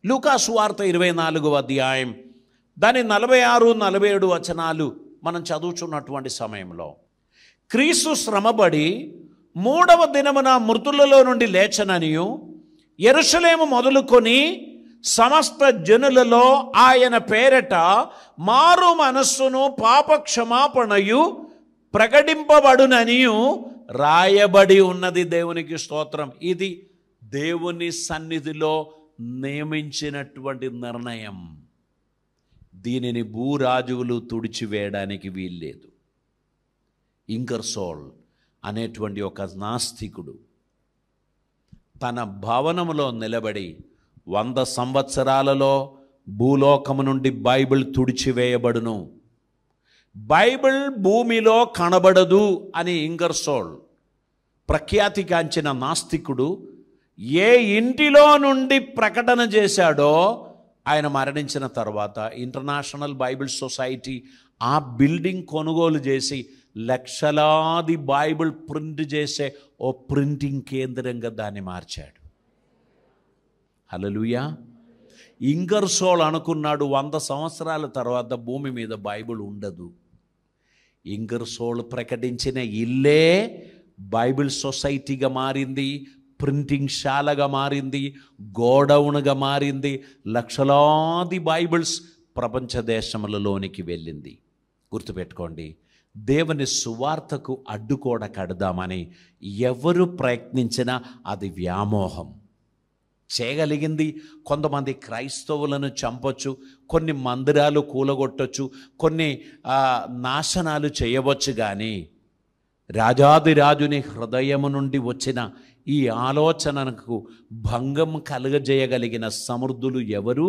లూకా సువార్త 24వ అధ్యాయం దాని 46, 47 వచనాలు మనం చదువుచున్నటువంటి సమయంలో, క్రీస్తు శ్రమపడి 3వ దినమున మృతులలో నుండి లేచననియు యెరూషలేము మొదలుకొని సమస్త జనులలో ఆయన పేరట మారు మనస్సును పాప క్షమాపణయు ప్రకటింపబడుననియు రాయబడి ఉన్నది. దేవునికి స్తోత్రం. ఇది దేవుని సన్నిధిలో నియమించినటువంటి నిర్ణయం. దీనిని భూరాజువులు తుడిచివేయడానికి వీల్లేదు. ఇంగర్సోల్ అనేటువంటి ఒక నాస్తికుడు తన భవనములో నిలబడి 100 సంవత్సరాలలో భూలోకము నుండి బైబిల్ తుడిచివేయబడును, బైబిల్ భూమిలో కనబడదు అని ఇంగర్సోల్ ప్రఖ్యాతిగాంచిన నాస్తికుడు ఏ ఇంటిలో నుండి ప్రకటన చేశాడో, ఆయన మరణించిన తర్వాత ఇంటర్నేషనల్ బైబిల్ సొసైటీ ఆ బిల్డింగ్ కొనుగోలు చేసి లక్షలాది బైబిల్ ప్రింట్ చేసే ఓ ప్రింటింగ్ కేంద్రంగా దాన్ని మార్చాడు. హల్లెలూయా. ఇంగర్సోల్ అనుకున్నాడు 100 సంవత్సరాల తర్వాత భూమి మీద బైబిల్ ఉండదు. ఇంగర్సోల్ ప్రకటించిన ఇల్లే బైబిల్ సొసైటీగా మారింది, ప్రింటింగ్ శాలగా మారింది, గోడౌన్గా మారింది. లక్షలాది బైబిల్స్ ప్రపంచ దేశములలోనికి వెళ్ళింది. గుర్తుపెట్టుకోండి, దేవుని సువార్తకు అడ్డుకోడ కడదామని ఎవరు ప్రయత్నించినా అది వ్యామోహం. చేయగలిగింది కొంతమంది క్రైస్తవులను చంపొచ్చు, కొన్ని మందిరాలు కూలగొట్టొచ్చు, కొన్ని నాశనాలు చేయవచ్చు. కానీ రాజాదిరాజుని హృదయము నుండి వచ్చిన ఈ ఆలోచనకు భంగం కలుగజేయగలిగిన సమర్థులు ఎవరు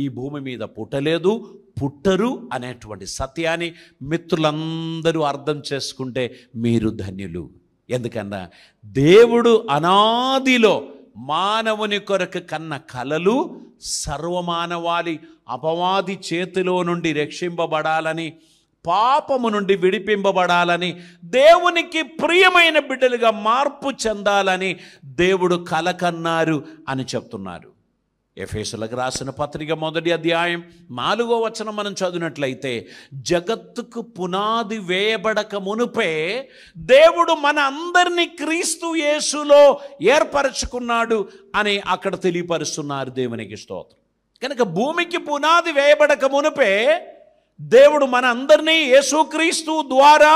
ఈ భూమి మీద పుట్టలేదు, పుట్టరు అనేటువంటి సత్యాన్ని మిత్రులందరూ అర్థం చేసుకుంటే మీరు ధన్యులు. ఎందుకన్నా దేవుడు అనాదిలో మానవుని కొరకు కన్న కలలు సర్వమానవాళి అపవాది చేతిలో నుండి రక్షింపబడాలని, పాపము నుండి విడిపింపబడాలని, దేవునికి ప్రియమైన బిడ్డలుగా మార్పు చెందాలని దేవుడు కల కన్నారు అని చెప్తున్నారు. ఎఫెసీయులకు రాసిన పత్రిక 1వ అధ్యాయం 4వ వచనం మనం చదివినట్లయితే, జగత్తుకు పునాది వేయబడక మునుపే దేవుడు మన అందరినీ క్రీస్తు యేసులో ఏర్పరచుకున్నాడు అని అక్కడ తెలియపరుస్తున్నారు. దేవునికి స్తోత్రం. కనుక భూమికి పునాది వేయబడక మునుపే దేవుడు మన అందరినీ యేసుక్రీస్తు ద్వారా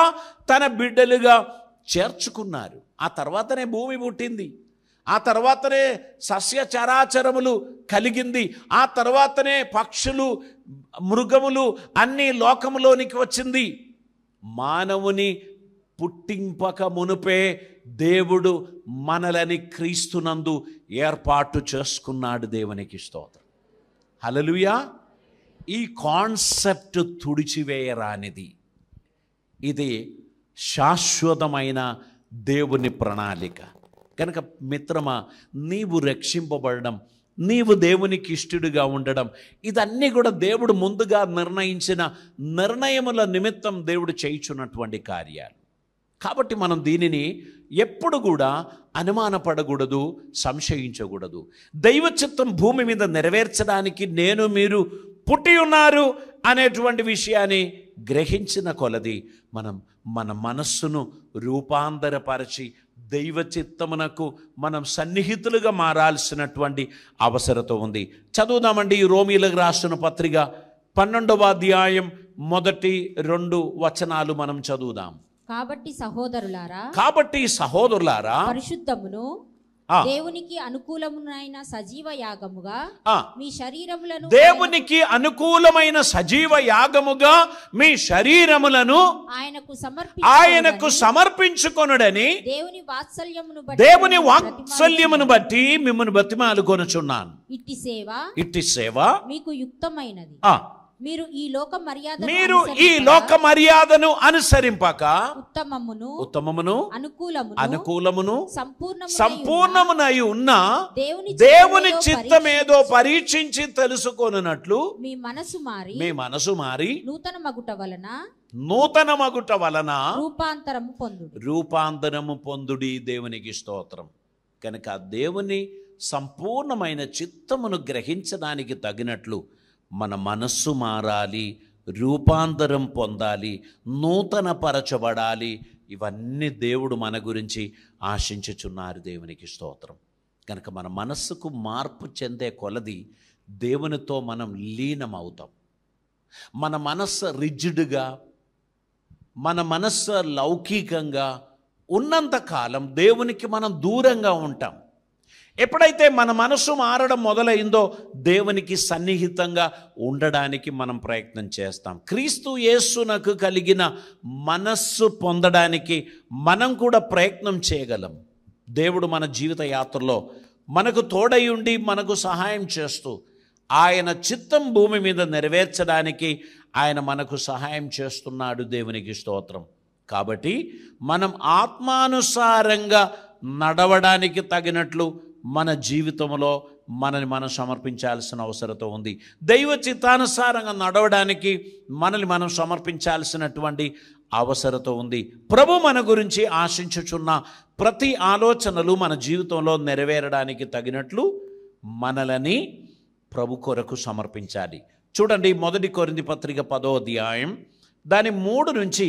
తన బిడ్డలుగా చేర్చుకున్నారు. ఆ తర్వాతనే భూమి పుట్టింది, ఆ తర్వాతనే సస్య చరాచరములు కలిగింది, ఆ తర్వాతనే పక్షులు మృగములు అన్ని లోకములోనికి వచ్చింది. మానవుని పుట్టింపక మునుపే దేవుడు మనలని క్రీస్తునందు ఏర్పాటు చేసుకున్నాడు. దేవునికి స్తోత్రం. హల్లెలూయా. ఈ కాన్సెప్ట్ తుడిచివేయరానిది. ఇది శాశ్వతమైన దేవుని ప్రణాళిక. కనుక మిత్రమా, నీవు రక్షింపబడడం, నీవు దేవునికి ఇష్టడుగా ఉండడం, ఇదన్నీ కూడా దేవుడు ముందుగా నిర్ణయించిన నిర్ణయముల నిమిత్తం దేవుడు చేయుచున్నటువంటి కార్యాలు. కాబట్టి మనం దీనిని ఎప్పుడు కూడా అనుమానపడకూడదు, సంశయించకూడదు. దైవ చిత్తం భూమి మీద నెరవేర్చడానికి నేను మీరు పుట్టి ఉన్నారు అనేటువంటి విషయాన్ని గ్రహించిన కొలది మనం మన మనస్సును రూపాంతరపరిచి దైవ చిత్తమునకు మనం సన్నిహితులుగా మారాల్సినటువంటి అవసరత ఉంది. చదువుదామండి ఈ రోమీయులకు రాసిన పత్రిక 12వ అధ్యాయం 1-2 వచనాలు మనం చదువుదాం. కాబట్టి సహోదరులారా పరిశుద్ధమును దేవునికి అనుకూలమైన సజీవ యాగముగా మీ శరీరములను, దేవునికి అనుకూలమైన సజీవ యాగముగా మీ శరీరములను ఆయనకు సమర్పించుకొనుడని దేవుని వాత్సల్యమును బట్టి మిమ్మల్ని బతిమాలుకొనుచున్నాను. ఇట్టి సేవ మీకు యుక్తమైనది. మీరు ఈ లోక మర్యాదను అనుసరింపక ఉత్తమమును అనుకూలమును సంపూర్ణమునై ఉన్న దేవుని చిత్తమేదో పరీక్షించి తెలుసుకొనున్నట్లు మీ మనసు మారి నూతన మగుట వలన రూపాంతరము పొందుడి. దేవునికి స్తోత్రం. కనుక దేవుని సంపూర్ణమైన చిత్తమును గ్రహించడానికి తగినట్లు మన మనస్సు మారాలి, రూపాంతరం పొందాలి, నూతన పరచబడాలి. ఇవన్నీ దేవుడు మన గురించి ఆశించుచున్నారు. దేవునికి స్తోత్రం. కనుక మన మనస్సుకు మార్పు చెందే కొలది దేవునితో మనం లీనమవుతాం. మన మనస్సు రిజిడ్గా, మన మనస్సు లౌకికంగా ఉన్నంతకాలం దేవునికి మనం దూరంగా ఉంటాం. ఎప్పుడైతే మన మనస్సు మారడం మొదలైందో దేవునికి సన్నిహితంగా ఉండడానికి మనం ప్రయత్నం చేస్తాం. క్రీస్తు యేసునకు కలిగిన మనస్సు పొందడానికి మనం కూడా ప్రయత్నం చేయగలం. దేవుడు మన జీవిత యాత్రలో మనకు తోడై ఉండి మనకు సహాయం చేస్తూ ఆయన చిత్తం భూమి మీద నెరవేర్చడానికి ఆయన మనకు సహాయం చేస్తున్నాడు. దేవునికి స్తోత్రం. కాబట్టి మనం ఆత్మానుసారంగా నడవడానికి తగినట్లు మన జీవితంలో మనని మనం సమర్పించాల్సిన అవసరత ఉంది. దైవ చిత్తానుసారంగా నడవడానికి మనల్ని మనం సమర్పించాల్సినటువంటి అవసరత ఉంది. ప్రభు మన గురించి ఆశించుచున్న ప్రతి ఆలోచనలు మన జీవితంలో నెరవేరడానికి తగినట్లు మనలని ప్రభు కొరకు సమర్పించాలి. చూడండి, 1 కొరింథీ పత్రిక 10వ అధ్యాయం దాని 3 నుంచి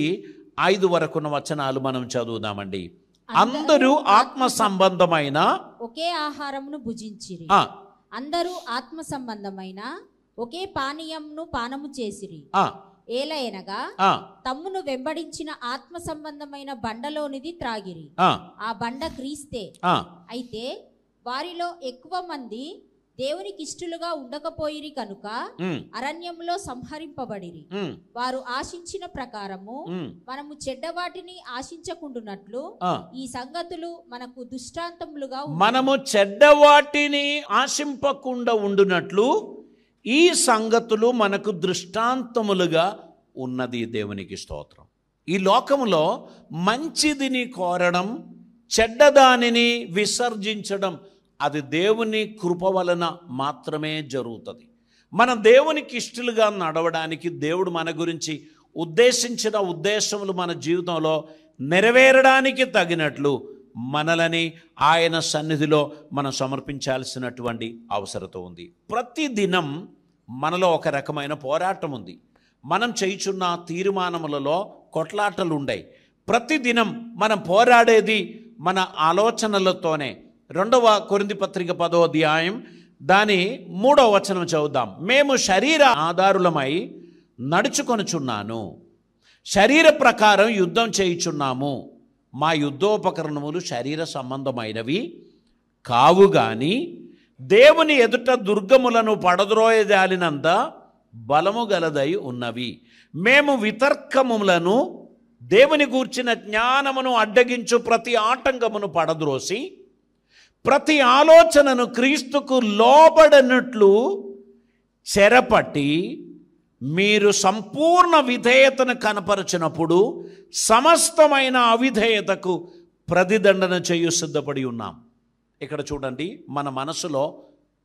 5 వరకున్న వచనాలు మనం చదువుదామండి. అందరూ ఆత్మ సంబంధమైన ఒకే ఆహారమును భుజించిరి, అందరూ ఆత్మ సంబంధమైన ఒకే పానీయమును పానము చేసిరి. ఏలయనగా తమ్మును వెంబడించిన ఆత్మ సంబంధమైన బండలోనిది త్రాగిరి. ఆ బండ క్రీస్తే. అయితే వారిలో ఎక్కువ మంది దేవునికి ఇష్టలుగా ఉండకపోయిరి కనుక అరణ్యంలో సంహరింపబడిరి. వారు ఆశించిన ప్రకారము మనము చెడ్డవాటిని ఆశించకుండునట్లు ఈ సంగతులు మనకు దృష్టాంతములుగా, మనము చెడ్డవాటిని ఆశింపకుండా ఉండునట్లు ఈ సంగతులు మనకు దృష్టాంతములుగా ఉన్నది. దేవునికి స్తోత్రం. ఈ లోకములో మంచిదిని కోరడం, చెడ్డదానిని విసర్జించడం అది దేవుని కృప వలన మాత్రమే జరుగుతుంది. మన దేవునికి ఇష్టలుగా నడవడానికి దేవుడు మన గురించి ఉద్దేశించిన ఉద్దేశములు మన జీవితంలో నెరవేరడానికి తగినట్లు మనలని ఆయన సన్నిధిలో మనం సమర్పించాల్సినటువంటి అవసరత ఉంది. ప్రతిదినం మనలో ఒక రకమైన పోరాటం ఉంది. మనం చేయుచున్న తీర్మానములలో కొట్లాటలు ఉన్నాయి. ప్రతిదినం మనం పోరాడేది మన ఆలోచనలతోనే. 2వ కొరింథీ పత్రిక 10వ అధ్యాయం దాని 3వ వచనం చదువుదాం. మేము శరీర ఆధారులమై నడుచుకొనుచున్నాను, శరీర ప్రకారం యుద్ధం చేయుచున్నాము. మా యుద్ధోపకరణములు శరీర సంబంధమైనవి కావు గాని దేవుని ఎదుట దుర్గములను పడద్రోయజాలినంత బలము గలదై ఉన్నవి. మేము వితర్కములను, దేవుని గూర్చిన జ్ఞానమును అడ్డగించు ప్రతి ఆటంకమును పడద్రోసి ప్రతి ఆలోచనను క్రీస్తుకు లోబడినట్లు చెరపట్టి మీరు సంపూర్ణ విధేయతను కనపరచినప్పుడు సమస్తమైన అవిధేయతకు ప్రతిదండన చేయు సిద్ధపడి ఉన్నాం. ఇక్కడ చూడండి, మన మనసులో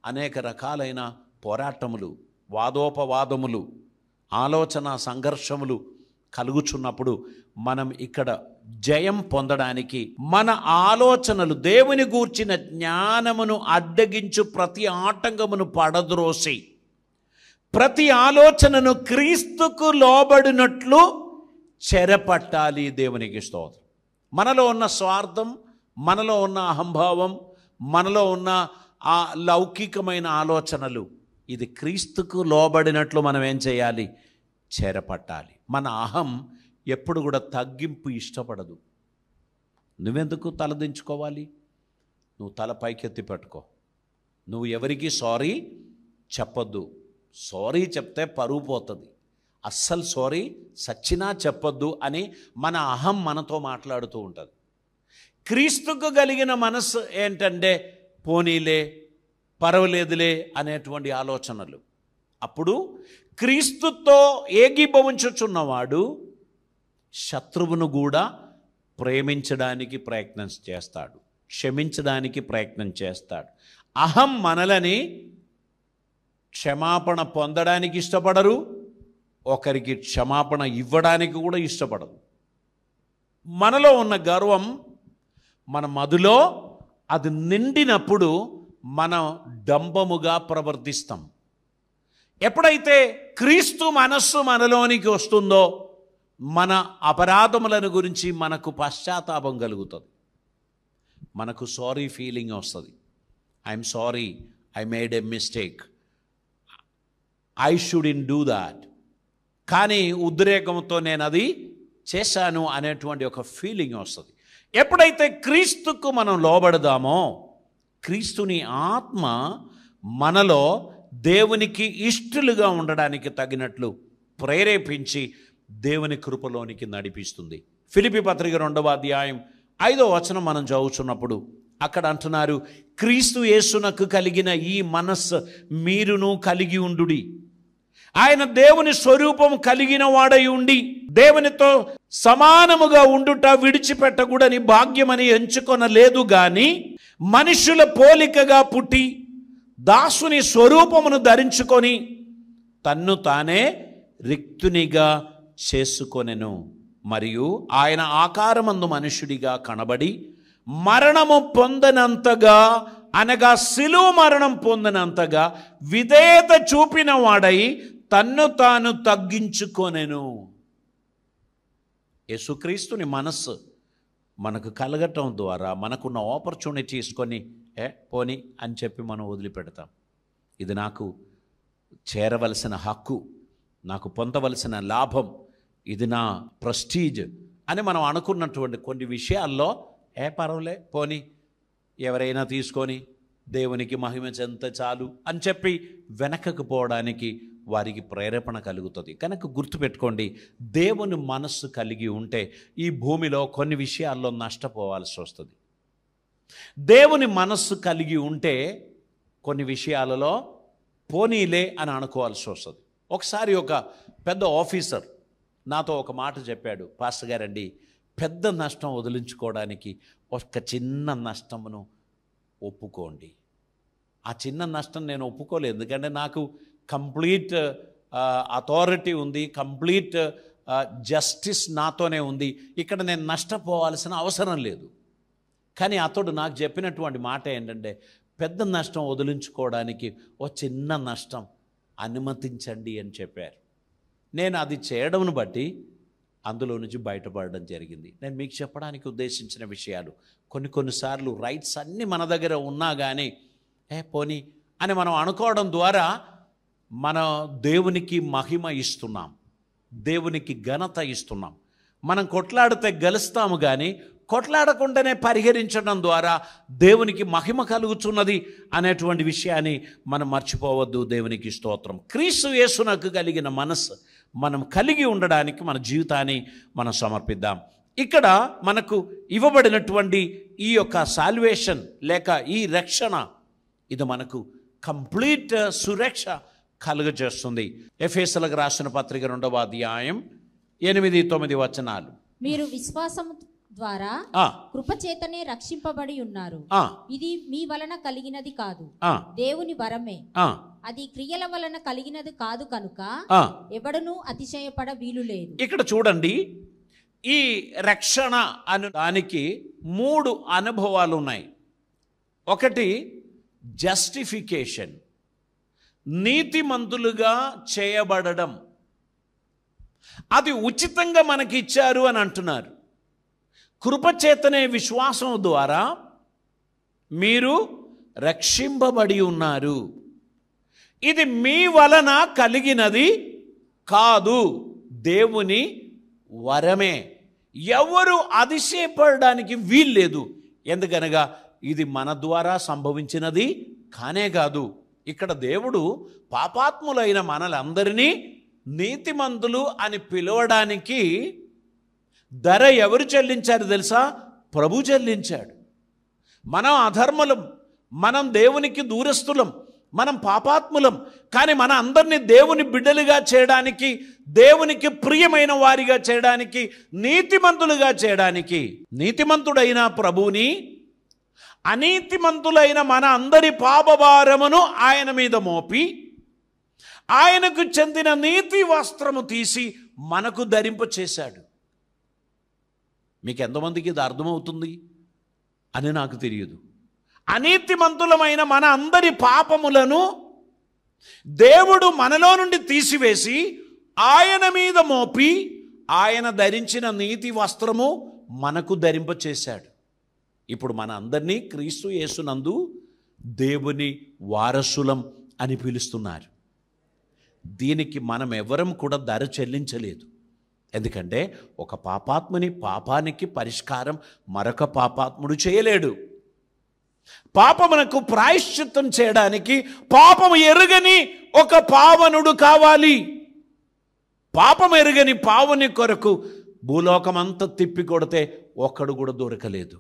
అనేక రకాలైన పోరాటములు, వాదోపవాదములు, ఆలోచన సంఘర్షములు కలుగుచున్నప్పుడు మనం ఇక్కడ జయం పొందడానికి మన ఆలోచనలు దేవుని గూర్చిన జ్ఞానమును అడ్డగించు ప్రతి ఆటంకమును పడద్రోసి ప్రతి ఆలోచనను క్రీస్తుకు లోబడినట్లు చెరపట్టాలి. దేవునికి స్తోత్రం. మనలో ఉన్న స్వార్థం, మనలో ఉన్న అహంభావం, మనలో ఉన్న ఆ లౌకికమైన ఆలోచనలు, ఇది క్రీస్తుకు లోబడినట్లు మనం ఏం చేయాలి? చెరపట్టాలి. మన అహం ఎప్పుడు కూడా తగ్గింపు ఇష్టపడదు. నువ్వెందుకు తలదించుకోవాలి? నువ్వు తల పైకెత్తి పెట్టుకో. నువ్వు ఎవరికి సారీ చెప్పొద్దు. సారీ చెప్తే పరువు పోతుంది. అస్సలు సారీ సచ్చినా చెప్పొద్దు అని మన అహం మనతో మాట్లాడుతూ ఉంటుంది. క్రీస్తుకు కలిగిన మనసు ఏంటంటే పోనీలే, పర్వాలేదులే అనేటువంటి ఆలోచనలు. అప్పుడు క్రీస్తుతో ఏకీభవించుచున్నవాడు శత్రువును కూడా ప్రేమించడానికి ప్రయత్నం చేస్తాడు, క్షమించడానికి ప్రయత్నం చేస్తాడు. అహం మనలని క్షమాపణ పొందడానికి ఇష్టపడరు, ఒకరికి క్షమాపణ ఇవ్వడానికి కూడా ఇష్టపడదు. మనలో ఉన్న గర్వం మన మదిలో అది నిండినప్పుడు మనం డంబముగా ప్రవర్తిస్తాం. ఎప్పుడైతే క్రీస్తు మనస్సు మనలోనికి వస్తుందో మన అపరాధములను గురించి మనకు పశ్చాత్తాపం కలుగుతుంది, మనకు సారీ ఫీలింగ్ వస్తుంది. I'm sorry, I made a mistake, I shouldn't do that. కానీ ఉద్రేకంతో నేను అది చేశాను అనేటువంటి ఒక ఫీలింగ్ వస్తుంది. ఎప్పుడైతే క్రీస్తుకు మనం లోబడదామో క్రీస్తుని ఆత్మ మనలో దేవునికి ఇష్టలుగా ఉండడానికి తగినట్లు ప్రేరేపించి దేవుని కృపలోనికి నడిపిస్తుంది. ఫిలిప్పీ పత్రిక 2వ అధ్యాయం 5వ వచనం మనం చదువుతున్నప్పుడు అక్కడ అంటున్నారు, క్రీస్తు యేసునకు కలిగిన ఈ మనస్సు మీరును కలిగి ఉండుడి. ఆయన దేవుని స్వరూపం కలిగిన వాడై ఉండి దేవునితో సమానముగా ఉండుట విడిచిపెట్టకూడని భాగ్యమని ఎంచుకొనలేదు గాని మనుషుల పోలికగా పుట్టి దాసుని స్వరూపమును ధరించుకొని తన్ను తానే రిక్తునిగా చేసుకొనెను. మరియు ఆయన ఆకారమందు మనుష్యుడిగా కనబడి మరణము పొందనంతగా, అనగా శిలువ మరణం పొందనంతగా విధేయత చూపిన వాడై తన్ను తాను తగ్గించుకొనెను. యేసుక్రీస్తుని మనస్సు మనకు కలగటం ద్వారా మనకున్న ఆపర్చునిటీస్కొని పోని అని చెప్పి మనం వదిలిపెడతాం. ఇది నాకు చేరవలసిన హక్కు, నాకు పొందవలసిన లాభం, ఇది నా ప్రెస్టీజ్ అని మనం అనుకున్నటువంటి కొన్ని విషయాల్లో పర్వాలే పోని, ఎవరైనా తీసుకొని దేవునికి మహిమ చెంత చాలు అని చెప్పి వెనకకు పోవడానికి వారికి ప్రేరేపణ కలుగుతుంది. కనుక గుర్తుపెట్టుకోండి, దేవుని మనస్సు కలిగి ఉంటే ఈ భూమిలో కొన్ని విషయాల్లో నష్టపోవాల్సి వస్తుంది. దేవుని మనస్సు కలిగి ఉంటే కొన్ని విషయాలలో పోనీలే అని అనుకోవాల్సి వస్తుంది. ఒకసారి ఒక పెద్ద ఆఫీసర్ నాతో ఒక మాట చెప్పాడు, పాస్టర్ గారండి, పెద్ద నష్టం వదిలించుకోవడానికి ఒక చిన్న నష్టమును ఒప్పుకోండి. ఆ చిన్న నష్టం నేను ఒప్పుకోలేదు, ఎందుకంటే నాకు కంప్లీట్ అథారిటీ ఉంది, కంప్లీట్ జస్టిస్ నాతోనే ఉంది, ఇక్కడ నేను నష్టపోవాల్సిన అవసరం లేదు. కానీ అతడు నాకు చెప్పినటువంటి మాట ఏంటంటే, పెద్ద నష్టం వదిలించుకోవడానికి ఒక చిన్న నష్టం అనుమతించండి అని చెప్పారు. నేను అది చేయడంను బట్టి అందులో నుంచి బయటపడడం జరిగింది. నేను మీకు చెప్పడానికి ఉద్దేశించిన విషయాలు కొన్నిసార్లు రైట్స్ అన్నీ మన దగ్గర ఉన్నా కానీ పోనీ అని మనం అనుకోవడం ద్వారా మనం దేవునికి మహిమ ఇస్తున్నాం, దేవునికి ఘనత ఇస్తున్నాం. మనం కొట్లాడితే గెలుస్తాము కానీ కొట్లాడకుండానే పరిహరించడం ద్వారా దేవునికి మహిమ కలుగుతున్నది అనేటువంటి విషయాన్ని మనం మర్చిపోవద్దు. దేవునికి స్తోత్రం. క్రీస్తు యేసునకు కలిగిన మనస్సు మనం కలిగి ఉండడానికి మన జీవితాన్ని మనం సమర్పిద్దాం. ఇక్కడ మనకు ఇవ్వబడినటువంటి ఈ యొక్క సాల్వేషన్ లేక ఈ రక్షణ, ఇది మనకు కంప్లీట్ సురక్ష కలుగజేస్తుంది. ఎఫెసీయులకు రాసిన పత్రిక 2వ అధ్యాయం 8-9 వచనాలు. మీరు విశ్వాసం ద్వారా కృపచేతనే రక్షింపబడి ఉన్నారు, ఇది మీ వలన కలిగినది కాదు, దేవుని వరమే, అది క్రియల వలన కలిగినది కాదు కనుక ఎవడునూ అతిశయపడ వీలు లేదు. ఇక్కడ చూడండి, ఈ రక్షణ అనే దానికి 3 అనుభవాలు ఉన్నాయి. ఒకటి జస్టిఫికేషన్, నీతిమంతులుగా చేయబడడం. అది ఉచితంగా మనకి ఇచ్చారు అని అంటున్నారు. కృపచేతనే విశ్వాసం ద్వారా మీరు రక్షింపబడి ఉన్నారు, ఇది మీ వలన కలిగినది కాదు, దేవుని వరమే. ఎవరు అతిశయపడడానికి వీల్లేదు, ఎందుకనగా ఇది మన ద్వారా సంభవించినది కానే కాదు. ఇక్కడ దేవుడు పాపాత్ములైన మనలందరినీ నీతిమంతులు అని పిలవడానికి ధర ఎవరు చెల్లించారు తెలుసా? ప్రభు చెల్లించాడు. మనం అధర్ములం, మనం దేవునికి దూరస్తులం, మనం పాపాత్ములం. కానీ మన అందరినీ దేవుని బిడ్డలుగా చేయడానికి, దేవునికి ప్రియమైన వారిగా చేయడానికి, నీతిమంతులుగా చేయడానికి, నీతిమంతుడైన ప్రభువుని అనీతిమంతులైన మన అందరి పాపభారమును ఆయన మీద మోపి ఆయనకు చెందిన నీతి వస్త్రము తీసి మనకు ధరింప చేశాడు. మీకు ఎంతమందికి ఇది అర్థమవుతుంది అని నాకు తెలియదు. అనీతిమంతులమైన మన అందరి పాపములను దేవుడు మనలో నుండి తీసివేసి ఆయన మీద మోపి ఆయన ధరించిన నీతి వస్త్రము మనకు ధరింపచేశాడు. ఇప్పుడు మన అందరినీ క్రీస్తు యేసునందు దేవుని వారసులం అని పిలుస్తున్నారు. దీనికి మనం ఎవరం కూడా ధర చెల్లించలేదు. ఎందుకంటే ఒక పాపాత్ముని పాపానికి పరిష్కారం మరొక పాపాత్ముడు చేయలేడు. పాపమునకు ప్రాయశ్చిత్తం చేయడానికి పాపము ఎరుగని ఒక పావనుడు కావాలి. పాపం ఎరుగని పావుని కొరకు భూలోకమంతా తిప్పి కొడితే ఒక్కడు కూడా దొరకలేదు.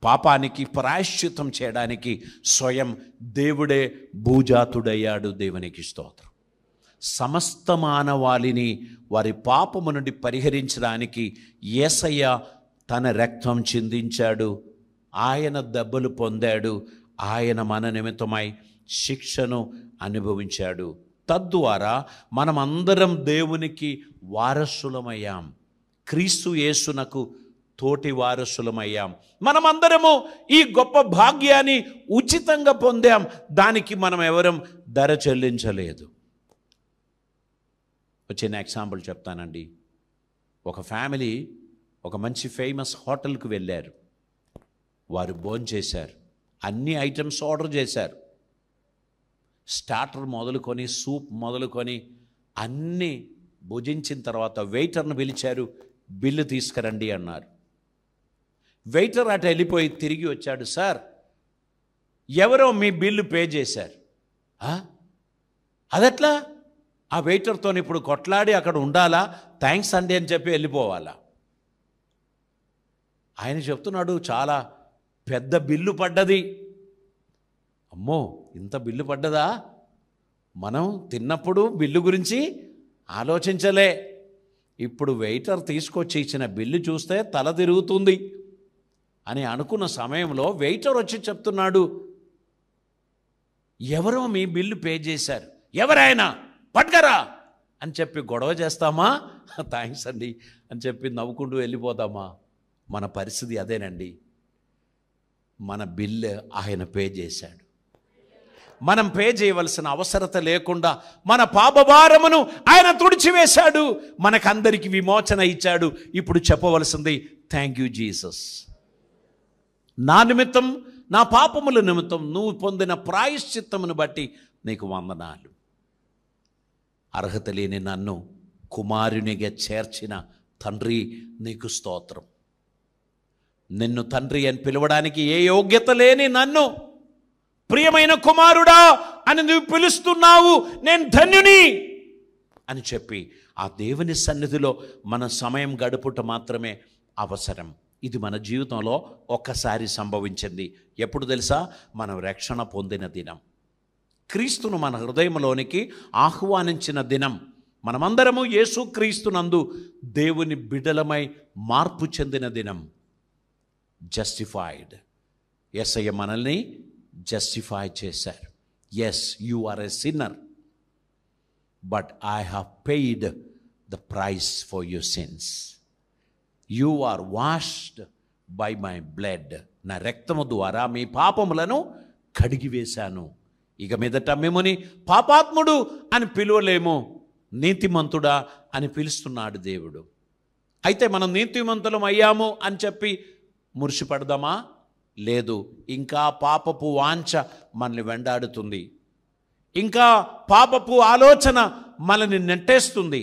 పాపానికి ప్రాయశ్చిత్తం చేయడానికి స్వయం దేవుడే భూజాతుడయ్యాడు. దేవునికి స్తోత్రం. సమస్త మానవాళిని వారి పాపము నుండి పరిహరించడానికి యేసయ్య తన రక్తం చిందించాడు. ఆయన దెబ్బలు పొందాడు. ఆయన మన నిమిత్తమై శిక్షను అనుభవించాడు. తద్వారా మనమందరం దేవునికి వారసులమయ్యాం. క్రీస్తు యేసునకు తోటి వారసులమయ్యాం. మనమందరము ఈ గొప్ప భాగ్యాన్ని ఉచితంగా పొందాం. దానికి మనం ఎవరం ధర చెల్లించలేదు. చిన్న ఎగ్జాంపుల్ చెప్తానండి. ఒక ఫ్యామిలీ ఒక మంచి ఫేమస్ హోటల్కి వెళ్ళారు. వారు భోంచేశారు. అన్ని ఐటమ్స్ ఆర్డర్ చేశారు. స్టార్టర్ మొదలుకొని సూప్ మొదలుకొని అన్నీ భుజించిన తర్వాత వెయిటర్ను పిలిచారు. బిల్లు తీసుకురండి అన్నారు. వెయిటర్ అటు వెళ్ళిపోయి తిరిగి వచ్చాడు. సార్, ఎవరో మీ బిల్లు పే చేశారు. అదట్లా? ఆ వెయిటర్తో ఇప్పుడు కొట్లాడి అక్కడ ఉండాలా, థ్యాంక్స్ అండి అని చెప్పి వెళ్ళిపోవాలా? ఆయన చెప్తున్నాడు, చాలా పెద్ద బిల్లు పడ్డది. అమ్మో, ఇంత బిల్లు పడ్డదా? మనం తిన్నప్పుడు బిల్లు గురించి ఆలోచించలే. ఇప్పుడు వెయిటర్ తీసుకొచ్చి ఇచ్చిన బిల్లు చూస్తే తల తిరుగుతుంది అని అనుకున్న సమయంలో వెయిటర్ వచ్చి చెప్తున్నాడు, ఎవరో మీ బిల్లు పే చేశారు, ఎవరైనా పట్టుకరా అని చెప్పి గొడవ చేస్తామా? థ్యాంక్స్ అండి అని చెప్పి నవ్వుకుంటూ వెళ్ళిపోతామా? మన పరిస్థితి అదేనండి. మన బిల్లు ఆయన పే చేశాడు. మనం పే చేయవలసిన అవసరత లేకుండా మన పాపభారమును ఆయన తుడిచివేశాడు. మనకందరికి విమోచన ఇచ్చాడు. ఇప్పుడు చెప్పవలసింది థ్యాంక్ యూ జీసస్. నా నిమిత్తం, నా పాపముల నిమిత్తం నువ్వు పొందిన ప్రాయశ్చిత్తమును బట్టి నీకు వందనాలు. అర్హత లేని నన్ను కుమారునిగా చేర్చిన తండ్రి నీకు స్తోత్రం. నిన్ను తండ్రి అని పిలవడానికి ఏ యోగ్యత లేని నన్ను ప్రియమైన కుమారుడా అని నువ్వు పిలుస్తున్నావు, నేను ధన్యుని అని చెప్పి ఆ దేవుని సన్నిధిలో మన సమయం గడుపుట మాత్రమే అవసరం. ఇది మన జీవితంలో ఒక్కసారి సంభవించింది. ఎప్పుడు తెలుసా? మనం రక్షణ పొందిన దినం, క్రీస్తును మన హృదయంలోనికి ఆహ్వానించిన దినం. మనమందరము యేసు క్రీస్తునందు దేవుని బిడ్డలమై మార్పు చెందిన దినం. జస్టిఫైడ్. యేసయ్య మనల్ని జస్టిఫై చేశారు. Yes, you are a sinner, but I have paid the price for your sins. You are washed by my blood. నా రక్తము ద్వారా మీ పాపములను కడిగివేశాను. ఇక మీదట మిమ్ముని పాపాత్ముడు అని పిలువలేము, నీతిమంతుడా అని పిలుస్తున్నాడు దేవుడు. అయితే మనం నీతిమంతులం అయ్యాము అని చెప్పి మురిసిపడదామా? లేదు. ఇంకా పాపపు వాంఛ మనల్ని వెంటాడుతుంది. ఇంకా పాపపు ఆలోచన మనల్ని నెట్టేస్తుంది.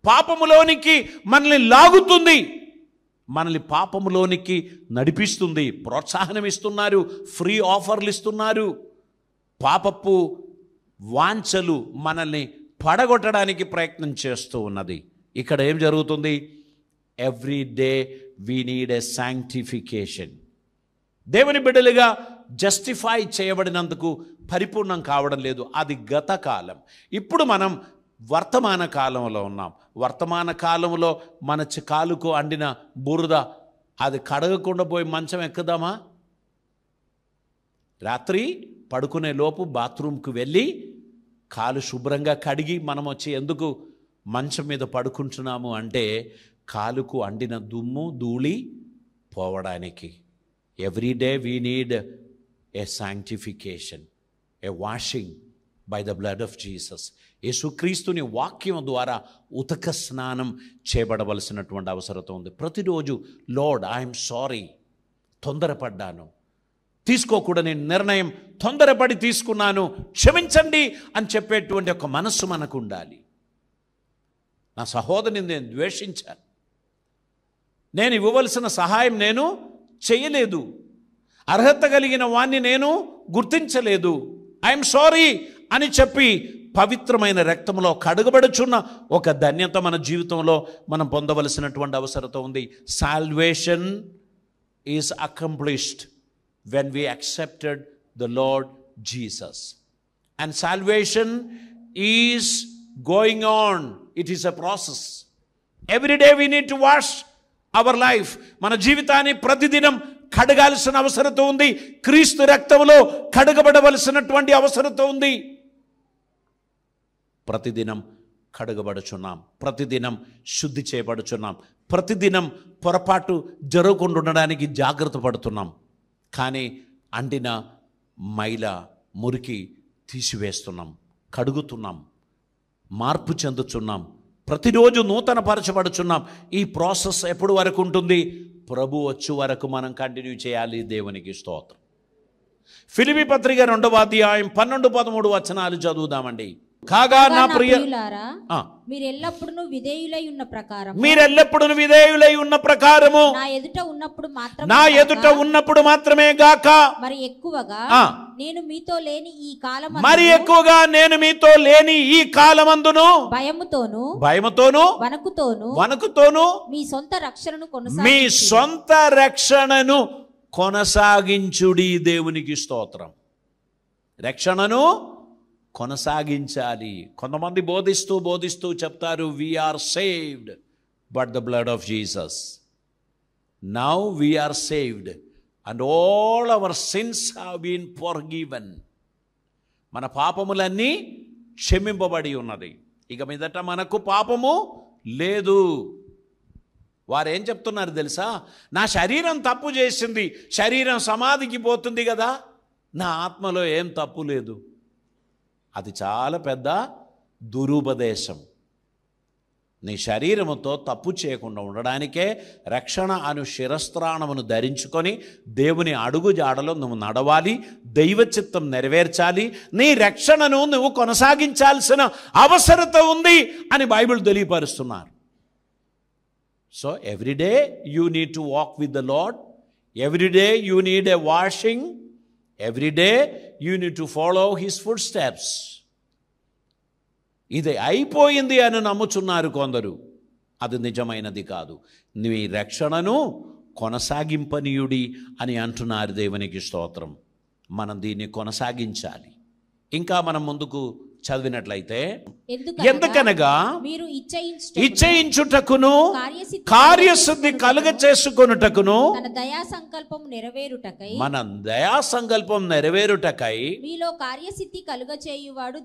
పాపములోనికి మనల్ని లాగుతుంది. మనల్ని పాపములోనికి నడిపిస్తుంది. ప్రోత్సాహనం ఇస్తున్నారు, ఫ్రీ ఆఫర్లు ఇస్తున్నారు. పాపపు వాంఛలు మనల్ని పడగొట్టడానికి ప్రయత్నం చేస్తూ ఉన్నది. ఇక్కడ ఏం జరుగుతుంది? Every day we need a sanctification. దేవుని బిడ్డలుగా జస్టిఫై చేయబడినందుకు పరిపూర్ణం కావడం లేదు. అది గత కాలం. ఇప్పుడు మనం వర్తమాన కాలంలో ఉన్నాం. వర్తమాన కాలంలో మన కాలుకు అండిన బురద అది కడగకుండా పోయి మంచం ఎక్కుదామా? రాత్రి పడుకునే లోపు బాత్రూమ్కి వెళ్ళి కాలు శుభ్రంగా కడిగి మనం వచ్చి ఎందుకు మంచం మీద పడుకుంటున్నాము అంటే కాలుకు అండిన దుమ్ము ధూళి పోవడానికి. Every day we need a sanctification, A washing by the blood of Jesus. యేసుక్రీస్తుని వాక్యం ద్వారా ఉతక స్నానం చేయబడవలసినటువంటి అవసరం ఉంది. ప్రతిరోజు లార్డ్ ఐఎమ్ సారీ, తొందరపడ్డాను, తీసుకోకూడని నిర్ణయం తొందరపడి తీసుకున్నాను, క్షమించండి అని చెప్పేటువంటి ఒక మనస్సు మనకు ఉండాలి. నా సహోదరుని నేను ద్వేషించాను, నేను ఇవ్వవలసిన సహాయం నేను చేయలేదు, అర్హత కలిగిన వాణ్ణి నేను గుర్తించలేదు, ఐఎమ్ సారీ అని చెప్పి పవిత్రమైన రక్తంలో కడుగబడుచున్న ఒక ధన్యత మన జీవితంలో మనం పొందవలసినటువంటి అవసరం ఉంది. Salvation is accomplished when we accepted the Lord Jesus, and salvation is going on. It is a process. Every day we need to wash our life. మన జీవితాన్ని ప్రతిదినం కడగాల్సిన అవసరం ఉంది. క్రీస్తు రక్తంలో కడగబడవలసినటువంటి అవసరం ఉంది. ప్రతిదినం కడగబడుచున్నాం, ప్రతిదినం శుద్ధి చేయబడుచున్నాం, ప్రతిదినం పొరపాటు జరగకుండా ఉండడానికి జాగ్రత్త పడుతున్నాం. కానీ అంటిన మైల మురికి తీసివేస్తున్నాం, కడుగుతున్నాం, మార్పు చెందుతున్నాం, ప్రతిరోజు నూతన పరచబడుచున్నాం. ఈ ప్రాసెస్ ఎప్పుడు వరకు ఉంటుంది? ప్రభు వచ్చే వరకు మనం కంటిన్యూ చేయాలి. దేవునికి స్తోత్రం. ఫిలిప్పీ పత్రిక 2వ అధ్యాయం 12-13 వచనాలు చదువుదామండి. కాగా నా ప్రియులారా, మీరెల్లప్పుడూ విధేయులై ఉన్న ప్రకారము నా ఎదుట ఉన్నప్పుడు మాత్రమే గాక మరి ఎక్కువగా నేను మీతో లేని ఈ కాలమందును భయముతోను వణకుతోను మీ సొంత రక్షణను కొనసాగించుడి. దేవునికి స్తోత్రం. రక్షణను కొనసాగించాలి. కొంతమంది బోధిస్తూ చెప్తారు, we are saved but the blood of Jesus. Now we are saved and all our sins have been forgiven. మన పాపములన్నీ క్షమింపబడి ఉన్నది. ఇక మీదట మనకు పాపము లేదు. వారు ఏం చెప్తున్నారు తెలుసా? నా శరీరం తప్పు చేసింది, శరీరం సమాధికి పోతుంది కదా, నా ఆత్మలో ఏం తప్పు లేదు. అది చాలా పెద్ద దురుపదేశం. నీ శరీరముతో తప్పు చేయకుండా ఉండడానికే రక్షణ అను శిరస్త్రాణమును ధరించుకొని దేవుని అడుగు జాడలో నువ్వు నడవాలి, దైవ చిత్తం నెరవేర్చాలి, నీ రక్షణను నువ్వు కొనసాగించాల్సిన అవసరత ఉంది అని బైబిల్ తెలియపరుస్తున్నారు. So every day you need to walk with the Lord, every day you need a washing, every day you need to follow his footsteps. ఇది అయిపోయింది అని నమ్ముచున్నారు కొందరు. అది నిజమైనది కాదు. నీ రక్షణను కొనసాగింపనీయుడి అని అంటున్నారు. దేవునికి స్తోత్రం. మనం దీన్ని కొనసాగించాలి. ఇంకా మనం ముందుకు చదివినట్లయితే, ఎందుకనగా మీరు ఇచ్చయించుటకును కార్యసిద్ధి కలుగ చేసుకొనుటకును మన దయా సంకల్పం నెరవేరుటకై మీలో కార్యసిద్ధి కలుగజేయువాడు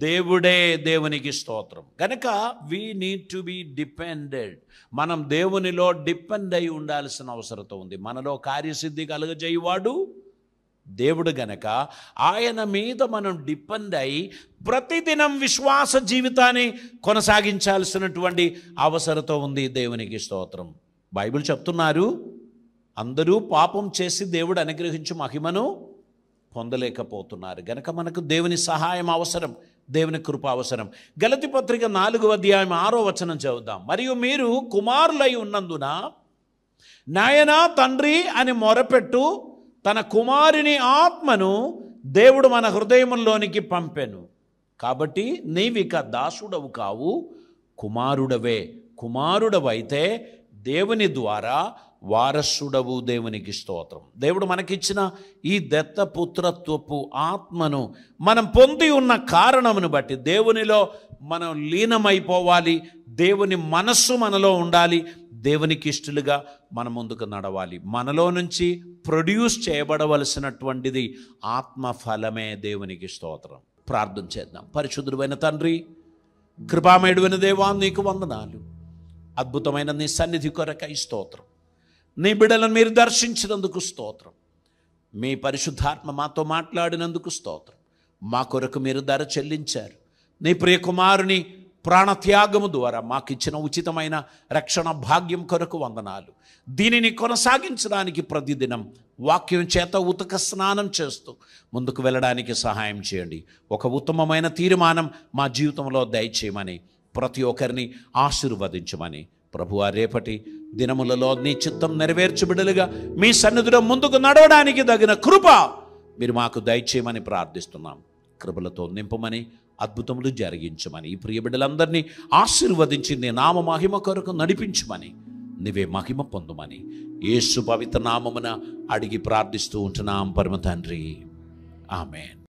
దేవుడే. దేవునికి స్తోత్రం. కనుక we need to be depended. మనం దేవునిలో డిపెండ్ అయి ఉండాల్సిన అవసరం ఉంది. మనలో కార్యసిద్ధి కలుగజేయువాడు దేవుడు గనక ఆయన మీద మనం డిపెండ్ అయి ప్రతిదినం విశ్వాస జీవితాన్ని కొనసాగించాల్సినటువంటి అవసరత ఉంది. దేవునికి స్తోత్రం. బైబిల్ చెప్తున్నారు, అందరూ పాపం చేసి దేవుడు అనుగ్రహించు మహిమను పొందలేకపోతున్నారు. గనక మనకు దేవుని సహాయం అవసరం, దేవుని కృప అవసరం. గలతీ పత్రిక 4వ అధ్యాయం 6వ వచనం చదువుదాం. మరియు మీరు కుమారులై ఉన్నందున నాయనా తండ్రి అని మొరపెట్టు తన కుమారుని ఆత్మను దేవుడు మన హృదయములోనికి పంపెను. కాబట్టి నీవిక దాసుడవు కావు, కుమారుడవే. కుమారుడవైతే దేవుని ద్వారా వారసుడవు. దేవునికి స్తోత్రం. దేవుడు మనకిచ్చిన ఈ దత్తపుత్రత్వపు ఆత్మను మనం పొంది ఉన్న కారణమును బట్టి దేవునిలో మనం లీనమైపోవాలి. దేవుని మనస్సు మనలో ఉండాలి. దేవునికి ఇష్టలుగా మన ముందుకు నడవాలి. మనలో నుంచి ప్రొడ్యూస్ చేయబడవలసినటువంటిది ఆత్మఫలమే. దేవునికి స్తోత్రం. ప్రార్థన చేద్దాం. పరిశుద్ధుడైన తండ్రి, కృపామయుడైన దేవా, నీకు వందనాలు. అద్భుతమైన నీ సన్నిధి కొరకై స్తోత్రం. నీ బిడ్డలను మీరు దర్శించినందుకు స్తోత్రం. మీ పరిశుద్ధాత్మ మాతో మాట్లాడినందుకు స్తోత్రం. మా కొరకు మీరు ధర చెల్లించారు. నీ ప్రియకుమారుని ప్రాణత్యాగము ద్వారా మాకు ఇచ్చిన ఉచితమైన రక్షణ భాగ్యం కొరకు వందనాలు. దీనిని కొనసాగించడానికి ప్రతిదినం వాక్యం చేత ఉతక స్నానం చేస్తూ ముందుకు వెళ్ళడానికి సహాయం చేయండి. ఒక ఉత్తమమైన తీర్మానం మా జీవితంలో దయచేయమని, ప్రతి ఒక్కరిని ఆశీర్వదించమని ప్రభువా, రేపటి దినములలో నీ చిత్తం నెరవేర్చు బిడ్డలుగా మీ సన్నిధిలో ముందుకు నడవడానికి తగిన కృప మీరు మాకు దయచేయమని ప్రార్థిస్తున్నాం. కృపలతో నింపమని, అద్భుతములు జరిగించమని, ఈ ప్రియ బిడ్డలందరినీ ఆశీర్వదించి నీ నామ మహిమ కొరకు నడిపించమని, నీవే మహిమ పొందుమని యేసు పవిత్ర నామమున అడిగి ప్రార్థిస్తూ ఉంటున్నాం పరమ తండ్రి. ఆమేన్.